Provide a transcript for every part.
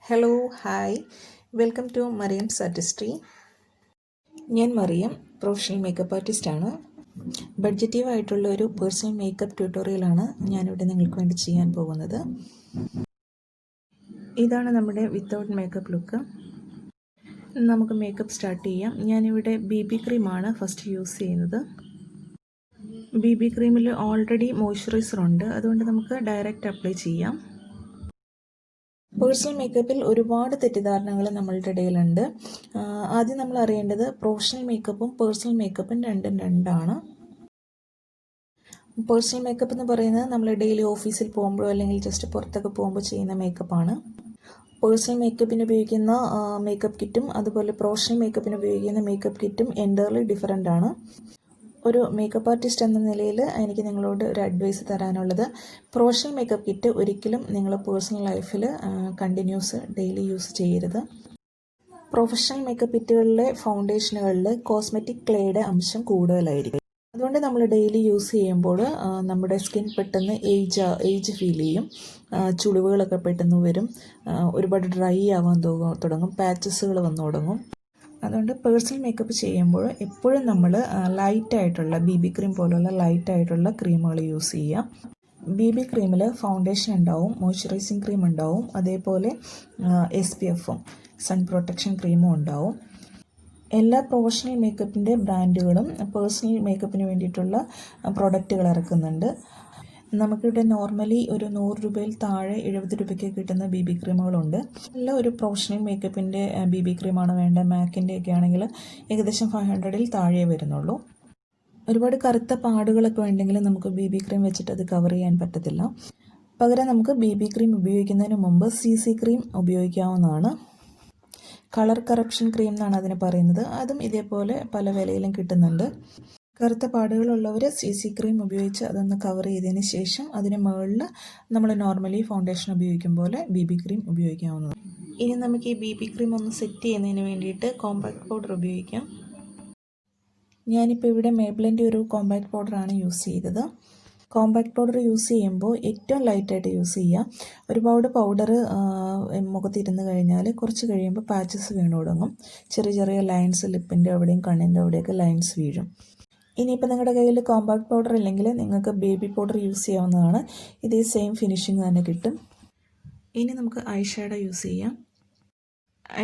Hello hi welcome to Mariam's artistry. ഞാൻ Mariam, professional makeup ആർട്ടിസ്റ്റാണ്. ബഡ്ജറ്റീവ് ആയിട്ടുള്ള ഒരു പേഴ്സണൽ മേക്കപ്പ് ട്യൂട്ടോറിയലാണ് ഞാനിവിടെ നിങ്ങൾക്ക് വേണ്ടി ചെയ്യാൻ പോകുന്നത്. ഇതാണ് നമ്മുടെ വിത്തൗട്ട് മേക്കപ്പ് ലുക്ക്. നമുക്ക് മേക്കപ്പ് സ്റ്റാർട്ട് ചെയ്യാം. ഞാനിവിടെ BB ക്രീമാണ് ഫസ്റ്റ് യൂസ് ചെയ്യുന്നത്. BB ക്രീമിൽ ഓൾറെഡി മോയ്സ്ചറൈസർ ഉണ്ട്, അതുകൊണ്ട് നമുക്ക് ഡയറക്റ്റ് അപ്ലൈ ചെയ്യാം. പേഴ്സണൽ മേക്കപ്പിൽ ഒരുപാട് തെറ്റിദ്ധാരണകൾ നമ്മളുടെ ഇടയിലുണ്ട്. ആദ്യം നമ്മൾ അറിയേണ്ടത് പ്രൊഫഷണൽ മേക്കപ്പും പേഴ്സണൽ മേക്കപ്പും രണ്ടാണ്. പേഴ്സണൽ മേക്കപ്പ് എന്ന് പറയുന്നത് നമ്മൾ ഡെയിലി ഓഫീസിൽ പോകുമ്പോഴോ അല്ലെങ്കിൽ ജസ്റ്റ് പുറത്തൊക്കെ പോകുമ്പോൾ ചെയ്യുന്ന മേക്കപ്പാണ്. പേഴ്സണൽ മേക്കപ്പിന് ഉപയോഗിക്കുന്ന മേക്കപ്പ് കിറ്റും അതുപോലെ പ്രൊഫഷണൽ മേക്കപ്പിന് ഉപയോഗിക്കുന്ന മേക്കപ്പ് കിറ്റും എൻ്റർലി ഡിഫറൻ്റ് ആണ്. ഒരു മേക്കപ്പ് ആർട്ടിസ്റ്റ് എന്ന നിലയിൽ എനിക്ക് നിങ്ങളോട് ഒരു അഡ്വൈസ് തരാനുള്ളത്, പ്രൊഫഷണൽ മേക്കപ്പ് കിറ്റ് ഒരിക്കലും നിങ്ങൾ പേഴ്സണൽ ലൈഫിൽ കണ്ടിന്യൂസ് ഡെയിലി യൂസ് ചെയ്യരുത്. പ്രൊഫഷണൽ മേക്കപ്പ് കിറ്റുകളിലെ ഫൗണ്ടേഷനുകളിൽ കോസ്മെറ്റിക് ക്ലേയുടെ അംശം കൂടുതലായിരിക്കും. അതുകൊണ്ട് നമ്മൾ ഡെയിലി യൂസ് ചെയ്യുമ്പോൾ നമ്മുടെ സ്കിൻ പെട്ടെന്ന് ഏജ് ഫീൽ ചെയ്യും. ചുളിവുകളൊക്കെ പെട്ടെന്ന് വരും, ഒരുപാട് ഡ്രൈ ആവാൻ തുടങ്ങും, പാച്ചസുകൾ വന്നു തുടങ്ങും. അതുകൊണ്ട് പേഴ്സണൽ മേക്കപ്പ് ചെയ്യുമ്പോൾ എപ്പോഴും നമ്മൾ ലൈറ്റായിട്ടുള്ള BB ക്രീം പോലുള്ള ലൈറ്റായിട്ടുള്ള ക്രീമുകൾ യൂസ് ചെയ്യുക. BB ക്രീമിൽ ഫൗണ്ടേഷൻ ഉണ്ടാവും, മോയ്സ്ചറൈസിങ് ക്രീം ഉണ്ടാവും, അതേപോലെ SPFും സൺ പ്രൊട്ടക്ഷൻ ക്രീമും ഉണ്ടാവും. എല്ലാ പ്രൊഫഷണൽ മേക്കപ്പിൻ്റെ ബ്രാൻഡുകളും പേഴ്സണൽ മേക്കപ്പിന് വേണ്ടിയിട്ടുള്ള പ്രൊഡക്റ്റുകൾ ഇറക്കുന്നുണ്ട്. നമുക്കിവിടെ നോർമലി ഒരു 100 രൂപയിൽ താഴെ 70 രൂപയ്ക്ക് കിട്ടുന്ന BB ക്രീമുകളുണ്ട്. നല്ല ഒരു പ്രൊഫഷണൽ മേക്കപ്പിൻ്റെ BB ക്രീമാണ് വേണ്ട, മാക്കിൻ്റെ ഒക്കെ ആണെങ്കിൽ ഏകദേശം 500-ൽ താഴെ വരുന്നുള്ളൂ. ഒരുപാട് കറുത്ത പാടുകളൊക്കെ ഉണ്ടെങ്കിൽ നമുക്ക് BB ക്രീം വെച്ചിട്ട് അത് കവർ ചെയ്യാൻ പറ്റത്തില്ല. പകരം നമുക്ക് BB ക്രീം ഉപയോഗിക്കുന്നതിന് മുമ്പ് CC ക്രീം ഉപയോഗിക്കാവുന്നതാണ്. കളർ കറപ്ഷൻ ക്രീം എന്നാണ് അതിന് പറയുന്നത്. അതും ഇതേപോലെ പല വിലയിലും കിട്ടുന്നുണ്ട്. കറുത്ത പാടുകളുള്ളവർ CC ക്രീം ഉപയോഗിച്ച് അതൊന്ന് കവർ ചെയ്തതിന് ശേഷം അതിന് മുകളിൽ നമ്മൾ നോർമലി ഫൗണ്ടേഷൻ ഉപയോഗിക്കും പോലെ BB ക്രീം ഉപയോഗിക്കാവുന്നതാണ്. ഇനി നമുക്ക് ഈ BB ക്രീം ഒന്ന് സെറ്റ് ചെയ്യുന്നതിന് വേണ്ടിയിട്ട് കോമ്പാക്ട് പൗഡർ ഉപയോഗിക്കാം. ഞാനിപ്പോൾ ഇവിടെ മേബ്ലിൻ്റെ ഒരു കോമ്പാക്ട് പൗഡറാണ് യൂസ് ചെയ്തത്. കോമ്പാക്ട് പൗഡർ യൂസ് ചെയ്യുമ്പോൾ ഏറ്റവും ലൈറ്റായിട്ട് യൂസ് ചെയ്യുക. ഒരുപാട് പൗഡർ മുഖത്തിരുന്ന് കഴിഞ്ഞാൽ കുറച്ച് കഴിയുമ്പോൾ പാച്ചസ് വീണ് തുടങ്ങും. ചെറിയ ലൈൻസ് ലിപ്പിൻ്റെ അവിടെയും കണ്ണിൻ്റെ അവിടെയൊക്കെ ലൈൻസ് വീഴും. ഇനിയിപ്പോൾ നിങ്ങളുടെ കയ്യിൽ കോമ്പാക്ട് പൗഡർ ഇല്ലെങ്കിൽ നിങ്ങൾക്ക് ബേബി പൗഡർ യൂസ് ചെയ്യാവുന്നതാണ്. ഇതേ സെയിം ഫിനിഷിങ് തന്നെ കിട്ടും. ഇനി നമുക്ക് ഐ ഷാഡോ യൂസ് ചെയ്യാം.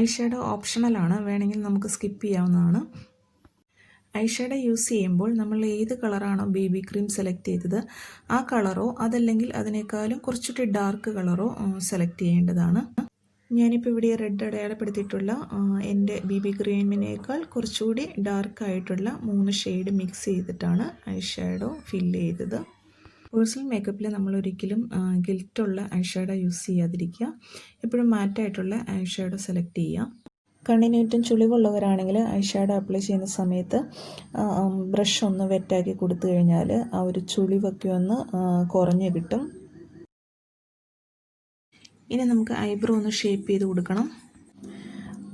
ഐ ഷാഡോ ഓപ്ഷണലാണ്, വേണമെങ്കിൽ നമുക്ക് സ്കിപ്പ് ചെയ്യാവുന്നതാണ്. ഐ ഷാഡോ യൂസ് ചെയ്യുമ്പോൾ നമ്മൾ ഏത് കളറാണോ BB ക്രീം സെലക്ട് ചെയ്തത് ആ കളറോ അതല്ലെങ്കിൽ അതിനേക്കാളും കുറച്ചുകൂടി ഡാർക്ക് കളറോ സെലക്ട് ചെയ്യേണ്ടതാണ്. ഞാനിപ്പോൾ ഇവിടെ റെഡ് അടയാളപ്പെടുത്തിയിട്ടുള്ള എൻ്റെ BB ക്രീമിനേക്കാൾ കുറച്ചുകൂടി ഡാർക്കായിട്ടുള്ള 3 ഷെയ്ഡ് മിക്സ് ചെയ്തിട്ടാണ് ഐ ഷാഡോ ഫില്ല് ചെയ്തത്. പേഴ്സണൽ മേക്കപ്പിൽ നമ്മളൊരിക്കലും ഗിൽറ്റുള്ള ഐ ഷാഡോ യൂസ് ചെയ്യാതിരിക്കുക. എപ്പോഴും മാറ്റായിട്ടുള്ള ഐ ഷാഡോ സെലക്ട് ചെയ്യുക. കണ്ണിനേറ്റവും ചുളിവുള്ളവരാണെങ്കിൽ ഐ ഷാഡോ അപ്ലൈ ചെയ്യുന്ന സമയത്ത് ബ്രഷ് ഒന്ന് വെറ്റാക്കി കൊടുത്തു കഴിഞ്ഞാൽ ആ ഒരു ചുളിവൊക്കെ ഒന്ന് കുറഞ്ഞ് കിട്ടും. ഇനി നമുക്ക് ഐബ്രോ ഒന്ന് ഷേപ്പ് ചെയ്ത് കൊടുക്കണം.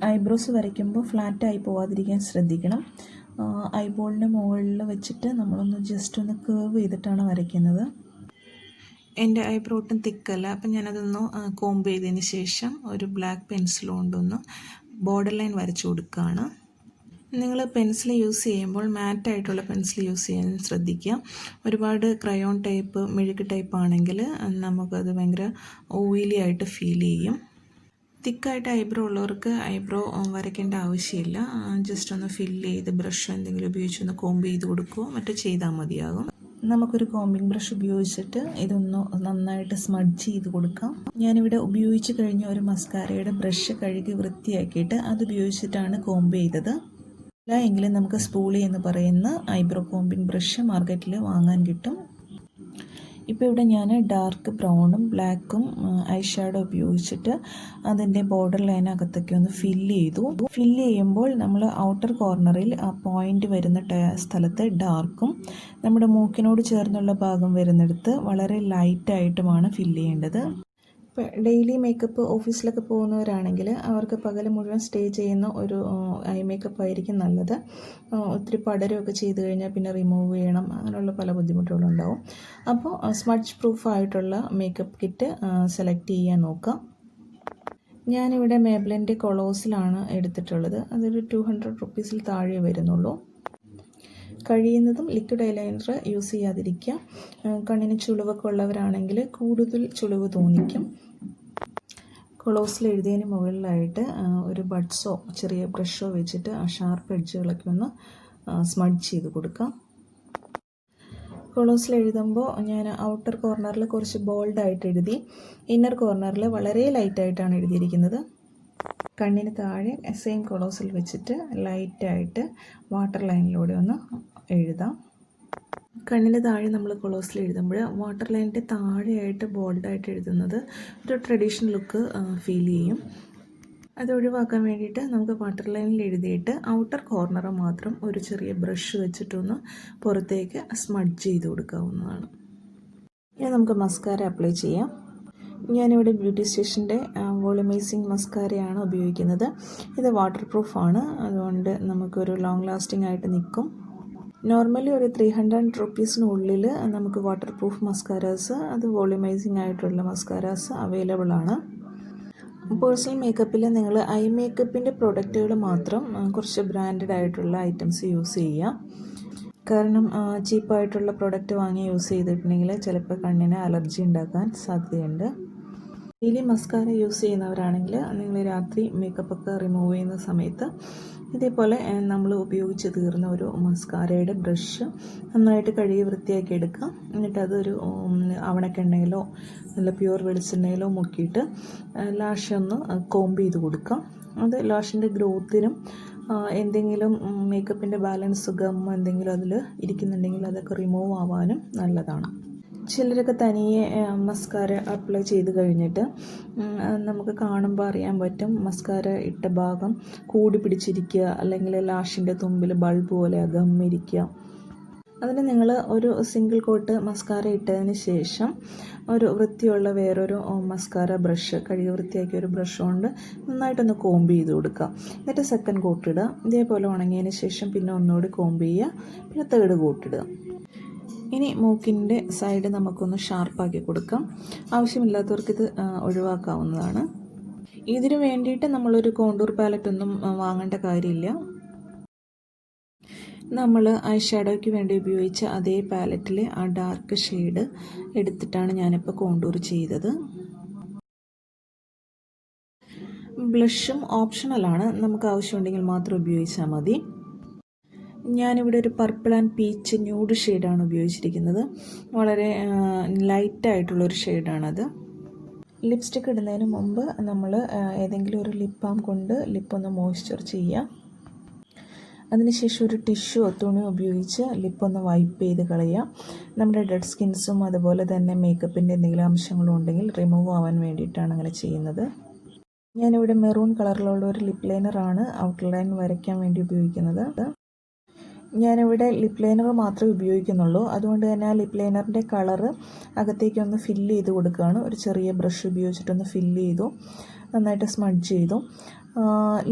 ഐബ്രോസ് വരയ്ക്കുമ്പോൾ ഫ്ലാറ്റായി പോവാതിരിക്കാൻ ശ്രദ്ധിക്കണം. ഐബോളിൻ്റെ മുകളിൽ വെച്ചിട്ട് നമ്മളൊന്ന് ജസ്റ്റ് ഒന്ന് കേർവ് ചെയ്തിട്ടാണ് വരയ്ക്കുന്നത്. എൻ്റെ ഐബ്രോ ഒട്ടും തിക്കല്ല, അപ്പം ഞാനതൊന്ന് കോംബ് ചെയ്തതിന് ശേഷം ഒരു ബ്ലാക്ക് പെൻസിൽ കൊണ്ടൊന്ന് ബോർഡർ ലൈൻ വരച്ചു കൊടുക്കുകയാണ്. നിങ്ങൾ പെൻസിൽ യൂസ് ചെയ്യുമ്പോൾ മാറ്റായിട്ടുള്ള പെൻസിൽ യൂസ് ചെയ്യാൻ ശ്രദ്ധിക്കുക. ഒരുപാട് ക്രയോൺ ടൈപ്പ് മെഴുക്ക് ടൈപ്പ് ആണെങ്കിൽ നമുക്കത് ഭയങ്കര ഓയിലി ആയിട്ട് ഫീൽ ചെയ്യും. തിക്കായിട്ട് ഐബ്രോ ഉള്ളവർക്ക് ഐബ്രോ വരയ്ക്കേണ്ട ആവശ്യമില്ല. ജസ്റ്റ് ഒന്ന് ഫില്ല് ചെയ്ത് ബ്രഷ് എന്തെങ്കിലും ഉപയോഗിച്ചൊന്ന് കോംബ് ചെയ്ത് കൊടുക്കുകയോ മറ്റോ ചെയ്താൽ മതിയാകും. നമുക്കൊരു കോമ്പിംഗ് ബ്രഷ് ഉപയോഗിച്ചിട്ട് ഇതൊന്ന് നന്നായിട്ട് സ്മഡ്ജ് ചെയ്ത് കൊടുക്കാം. ഞാനിവിടെ ഉപയോഗിച്ച് കഴിഞ്ഞ ഒരു മസ്കാരയുടെ ബ്രഷ് കഴുകി വൃത്തിയാക്കിയിട്ട് അത് ഉപയോഗിച്ചിട്ടാണ് കോംബ് ചെയ്തത്. അല്ല എങ്കിലും നമുക്ക് സ്പൂളി എന്ന് പറയുന്ന ഐബ്രോ കോമ്പിംഗ് ബ്രഷ് മാർക്കറ്റിൽ വാങ്ങാൻ കിട്ടും. ഇപ്പോൾ ഇവിടെ ഞാൻ ഡാർക്ക് ബ്രൗണും ബ്ലാക്കും ഐ ഷാഡോ ഉപയോഗിച്ചിട്ട് അതിൻ്റെ ബോർഡർ ലൈനകത്തൊക്കെ ഒന്ന് ഫില്ല് ചെയ്തു. ഫില്ല് ചെയ്യുമ്പോൾ നമ്മൾ ഔട്ടർ കോർണറിൽ ആ പോയിൻ്റ് വരുന്ന സ്ഥലത്ത് ഡാർക്കും നമ്മുടെ മൂക്കിനോട് ചേർന്നുള്ള ഭാഗം വരുന്നിടത്ത് വളരെ ലൈറ്റായിട്ടുമാണ് ഫില്ല് ചെയ്യേണ്ടത്. ഇപ്പോൾ ഡെയിലി മേക്കപ്പ് ഓഫീസിലൊക്കെ പോകുന്നവരാണെങ്കിൽ അവർക്ക് പകൽ മുഴുവൻ സ്റ്റേ ചെയ്യുന്ന ഒരു ഐ മേക്കപ്പ് ആയിരിക്കും നല്ലത്. ഒത്തിരി പടരുമൊക്കെ ചെയ്ത് കഴിഞ്ഞാൽ പിന്നെ റിമൂവ് ചെയ്യണം, അങ്ങനെയുള്ള പല ബുദ്ധിമുട്ടുകളുണ്ടാവും. അപ്പോൾ സ്മഡ്ജ് പ്രൂഫ് ആയിട്ടുള്ള മേക്കപ്പ് കിറ്റ് സെലക്ട് ചെയ്യാൻ നോക്കുക. ഞാനിവിടെ മേബ്ലിൻ്റെ കൊളോസിലാണ് എടുത്തിട്ടുള്ളത്. അതൊരു 200 റുപ്പീസിൽ താഴെ വരുന്നുള്ളൂ. കഴിയുന്നതും ലിക്വിഡ് ഐലൈനർ യൂസ് ചെയ്യാതിരിക്കുക. കണ്ണിന് ചുളിവൊക്കെ ഉള്ളവരാണെങ്കിൽ കൂടുതൽ ചുളിവ് തോന്നിക്കും. കൊളോസിൽ എഴുതിയതിന് മുകളിലായിട്ട് ഒരു ബഡ്സോ ചെറിയ ബ്രഷോ വെച്ചിട്ട് ആ ഷാർപ്പ് എഡ്ജുകളൊക്കെ ഒന്ന് സ്മഡ്ജ് ചെയ്ത് കൊടുക്കാം. കൊളോസിൽ എഴുതുമ്പോൾ ഞാൻ ഔട്ടർ കോർണറിൽ കുറച്ച് ബോൾഡായിട്ട് എഴുതി, ഇന്നർ കോർണറിൽ വളരെ ലൈറ്റായിട്ടാണ് എഴുതിയിരിക്കുന്നത്. കണ്ണിന് താഴെ സെയിം കൊളോസിൽ വെച്ചിട്ട് ലൈറ്റായിട്ട് വാട്ടർ ലൈനിലൂടെ ഒന്ന് എഴുതാം. കണ്ണിന് താഴെ നമ്മൾ കൊളോസിൽ എഴുതുമ്പോൾ വാട്ടർ ലൈനിൻ്റെ താഴെയായിട്ട് ബോൾഡായിട്ട് എഴുതുന്നത് ഒരു ട്രഡീഷണൽ ലുക്ക് ഫീൽ ചെയ്യും. അത് ഒഴിവാക്കാൻ വേണ്ടിയിട്ട് നമുക്ക് വാട്ടർ ലൈനിൽ എഴുതിയിട്ട് ഔട്ടർ കോർണർ മാത്രം ഒരു ചെറിയ ബ്രഷ് വെച്ചിട്ടൊന്ന് പുറത്തേക്ക് സ്മഡ്ജ് ചെയ്ത് കൊടുക്കാവുന്നതാണ്. ഇനി നമുക്ക് മസ്കാര അപ്ലൈ ചെയ്യാം. ഞാനിവിടെ ബ്യൂട്ടി സ്റ്റേഷൻ്റെ വോളുമൈസിങ് മസ്കാരയാണ് ഉപയോഗിക്കുന്നത്. ഇത് വാട്ടർ പ്രൂഫാണ്, അതുകൊണ്ട് നമുക്കൊരു ലോങ് ലാസ്റ്റിംഗ് ആയിട്ട് നിൽക്കും. നോർമലി ഒരു 300 റുപ്പീസിനുള്ളിൽ നമുക്ക് വാട്ടർ പ്രൂഫ് മസ്കാരാസ്, അത് വോളുമൈസിങ് ആയിട്ടുള്ള മസ്കാരാസ് അവൈലബിൾ ആണ്. പേഴ്സണൽ മേക്കപ്പിൽ നിങ്ങൾ ഐ മേക്കപ്പിൻ്റെ പ്രൊഡക്റ്റുകൾ മാത്രം കുറച്ച് ബ്രാൻഡഡ് ആയിട്ടുള്ള ഐറ്റംസ് യൂസ് ചെയ്യുക. കാരണം ചീപ്പായിട്ടുള്ള പ്രൊഡക്റ്റ് വാങ്ങി യൂസ് ചെയ്തിട്ടുണ്ടെങ്കിൽ ചിലപ്പോൾ കണ്ണിന് അലർജി ഉണ്ടാക്കാൻ സാധ്യതയുണ്ട്. ഡെയിലി മസ്കാര യൂസ് ചെയ്യുന്നവരാണെങ്കിൽ നിങ്ങൾ രാത്രി മേക്കപ്പൊക്കെ റിമൂവ് ചെയ്യുന്ന സമയത്ത് ഇതേപോലെ നമ്മൾ ഉപയോഗിച്ച് തീർന്ന ഒരു മസ്കാരയുടെ ബ്രഷ് നന്നായിട്ട് കഴുകി വൃത്തിയാക്കി എടുക്കുക. എന്നിട്ട് അതൊരു അവണക്കെണ്ണയിലോ നല്ല പ്യുവർ വെളിച്ചെണ്ണയിലോ മുക്കിയിട്ട് ലാഷ് ഒന്ന് കോംബ് ചെയ്ത് കൊടുക്കുക. അത് ലാഷിൻ്റെ ഗ്രോത്തിനും എന്തെങ്കിലും മേക്കപ്പിൻ്റെ ബാലൻസ് ഗം എന്തെങ്കിലും അതിൽ ഇരിക്കുന്നുണ്ടെങ്കിൽ അതൊക്കെ റിമൂവ് ആവാനും നല്ലതാണ്. ചിലരൊക്കെ തനിയെ മസ്കാര അപ്ലൈ ചെയ്ത് കഴിഞ്ഞിട്ട് നമുക്ക് കാണുമ്പോൾ അറിയാൻ പറ്റും മസ്കാര ഇട്ട ഭാഗം കൂടി പിടിച്ചിരിക്കുക, അല്ലെങ്കിൽ ലാഷിൻ്റെ തുമ്പിൽ ബൾബ് പോലെ ഗമ്മിരിക്കുക. അതിന് നിങ്ങൾ ഒരു സിംഗിൾ കോട്ട് മസ്കാര ഇട്ടതിന് ശേഷം ഒരു വൃത്തിയുള്ള വേറൊരു മസ്കാര ബ്രഷ്, കഴുകി വൃത്തിയാക്കിയ ഒരു ബ്രഷ് കൊണ്ട് നന്നായിട്ടൊന്ന് കോംബ് ചെയ്ത് കൊടുക്കുക. എന്നിട്ട് സെക്കൻഡ് കോട്ട് ഇടുക. ഇതേപോലെ ഉണങ്ങിയതിന് ശേഷം പിന്നെ ഒന്നുകൂടി കോംബ് ചെയ്യുക, പിന്നെ തേർഡ് കോട്ട് ഇടുക. ഇനി മൂക്കിൻ്റെ സൈഡ് നമുക്കൊന്ന് ഷാർപ്പാക്കി കൊടുക്കാം. ആവശ്യമില്ലാത്തവർക്ക് ഇത് ഒഴിവാക്കാവുന്നതാണ്. ഇതിന് വേണ്ടിയിട്ട് നമ്മളൊരു കോണ്ടൂർ പാലറ്റ് ഒന്നും വാങ്ങേണ്ട കാര്യമില്ല. നമ്മൾ ഐ ഷാഡോയ്ക്ക് വേണ്ടി ഉപയോഗിച്ച അതേ പാലറ്റിൽ ആ ഡാർക്ക് ഷെയ്ഡ് എടുത്തിട്ടാണ് ഞാനിപ്പോൾ കോണ്ടൂർ ചെയ്തത്. ബ്ലഷും ഓപ്ഷണലാണ്, നമുക്ക് ആവശ്യമുണ്ടെങ്കിൽ മാത്രം ഉപയോഗിച്ചാൽ മതി. ഞാനിവിടെ ഒരു പർപ്പിൾ ആൻഡ് പീച്ച് ന്യൂഡ് ഷെയ്ഡാണ് ഉപയോഗിച്ചിരിക്കുന്നത്. വളരെ ലൈറ്റായിട്ടുള്ളൊരു ഷെയ്ഡാണത്. ലിപ്സ്റ്റിക്ക് ഇടുന്നതിന് മുമ്പ് നമ്മൾ ഏതെങ്കിലും ഒരു ലിപ് ബാം കൊണ്ട് ലിപ്പൊന്ന് മോയ്സ്ചർ ചെയ്യുക. അതിനുശേഷം ഒരു ടിഷ്യൂ തുണിയോ ഉപയോഗിച്ച് ലിപ്പൊന്ന് വൈപ്പ് ചെയ്ത് കളയുക. നമ്മുടെ ഡെഡ് സ്കിൻസും അതുപോലെ തന്നെ മേക്കപ്പിൻ്റെ എന്തെങ്കിലും അംശങ്ങളും ഉണ്ടെങ്കിൽ റിമൂവ് ആവാൻ വേണ്ടിയിട്ടാണ് അങ്ങനെ ചെയ്യുന്നത്. ഞാനിവിടെ മെറൂൺ കളറിലുള്ള ഒരു ലിപ് ലൈനറാണ് ഔട്ട്ലൈൻ വരയ്ക്കാൻ വേണ്ടി ഉപയോഗിക്കുന്നത്. ഞാനിവിടെ ലിപ് ലൈനർ മാത്രമേ ഉപയോഗിക്കുന്നുള്ളൂ, അതുകൊണ്ട് തന്നെ ആ ലിപ് ലൈനറിൻ്റെ കളറ് അകത്തേക്കൊന്ന് ഫില്ല് ചെയ്ത് കൊടുക്കുകയാണ്. ഒരു ചെറിയ ബ്രഷ് ഉപയോഗിച്ചിട്ടൊന്ന് ഫില്ല് ചെയ്തു, നന്നായിട്ട് സ്മഡ്ജ് ചെയ്തു.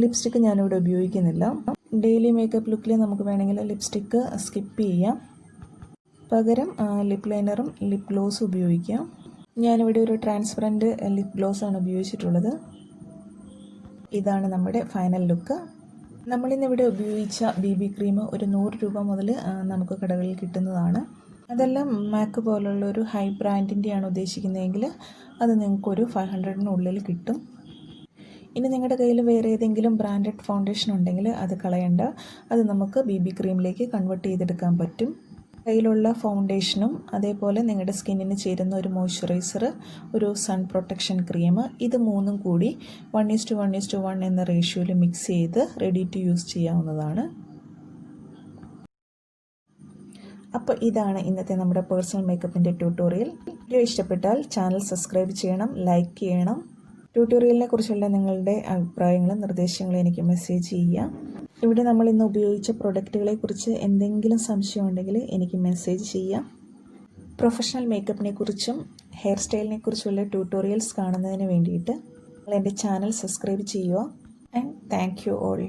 ലിപ്സ്റ്റിക്ക് ഞാനിവിടെ ഉപയോഗിക്കുന്നില്ല. ഡെയിലി മേക്കപ്പ് ലുക്കിൽ നമുക്ക് വേണമെങ്കിൽ ലിപ്സ്റ്റിക്ക് സ്കിപ്പ് ചെയ്യാം, പകരം ലിപ് ലൈനറും ലിപ് ഗ്ലോസും ഉപയോഗിക്കാം. ഞാനിവിടെ ഒരു ട്രാൻസ്പെറൻറ്റ് ലിപ് ഗ്ലോസാണ് ഉപയോഗിച്ചിട്ടുള്ളത്. ഇതാണ് നമ്മുടെ ഫൈനൽ ലുക്ക്. നമ്മളിന്നിവിടെ ഉപയോഗിച്ച BB ക്രീം ഒരു 100 രൂപ മുതൽ നമുക്ക് കടകളിൽ കിട്ടുന്നതാണ്. അതെല്ലാം മാക്ക് പോലുള്ള ഒരു ഹൈ ബ്രാൻഡിൻ്റെയാണ് ഉദ്ദേശിക്കുന്നതെങ്കിൽ അത് നിങ്ങൾക്കൊരു 500-നുള്ളിൽ കിട്ടും. ഇനി നിങ്ങളുടെ കയ്യിൽ വേറെ ഏതെങ്കിലും ബ്രാൻഡഡ് ഫൗണ്ടേഷൻ ഉണ്ടെങ്കിൽ അത് കളയണ്ട, അത് നമുക്ക് BB ക്രീമിലേക്ക് കൺവേർട്ട് ചെയ്തെടുക്കാൻ പറ്റും. കയ്യിലുള്ള ഫൗണ്ടേഷനും അതേപോലെ നിങ്ങളുടെ സ്കിന്നിന് ചേരുന്ന ഒരു മോയ്സ്ചറൈസർ, ഒരു സൺ പ്രൊട്ടക്ഷൻ ക്രീം, ഇത് മൂന്നും കൂടി 1:1:1 എന്ന റേഷ്യോയിൽ മിക്സ് ചെയ്ത് റെഡി ടു യൂസ് ചെയ്യാവുന്നതാണ്. അപ്പോൾ ഇതാണ് ഇന്നത്തെ നമ്മുടെ പേഴ്സണൽ മേക്കപ്പിൻ്റെ ട്യൂട്ടോറിയൽ. വീഡിയോ ഇഷ്ടപ്പെട്ടാൽ ചാനൽ സബ്സ്ക്രൈബ് ചെയ്യണം, ലൈക്ക് ചെയ്യണം. ട്യൂട്ടോറിയലിനെ കുറിച്ചുള്ള നിങ്ങളുടെ അഭിപ്രായങ്ങളും നിർദ്ദേശങ്ങളും എനിക്ക് മെസ്സേജ് ചെയ്യുക. ഇവിടെ നമ്മൾ ഇന്ന് ഉപയോഗിച്ച പ്രൊഡക്റ്റുകളെക്കുറിച്ച് എന്തെങ്കിലും സംശയം ഉണ്ടെങ്കിൽ എനിക്ക് മെസ്സേജ് ചെയ്യാം. പ്രൊഫഷണൽ മേക്കപ്പിനെ കുറിച്ചും ഹെയർ സ്റ്റൈലിനെ കുറിച്ചുള്ള ട്യൂട്ടോറിയൽസ് കാണുന്നതിന് വേണ്ടിയിട്ട് നിങ്ങൾ എൻ്റെ ചാനൽ സബ്സ്ക്രൈബ് ചെയ്യുക. And thank you all.